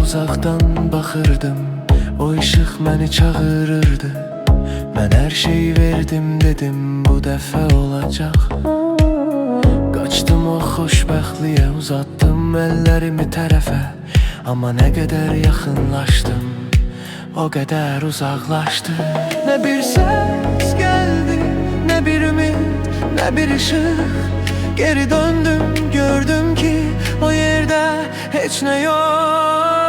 uzaqdan baxırdım, o işıq məni çağırırdı. Mən hər şeyi verdim, dedim bu dəfə olacaq. Qaçdım o xoşbəxtliyə, uzatdım əllərimi tərəfə. Amma nə qədər yaxınlaşdım, o qədər uzaqlaşdı. Nə bir səs gəldi, nə bir ümid, nə bir işıq. Geri döndüm, gördüm ki o yerdə heç nə yox.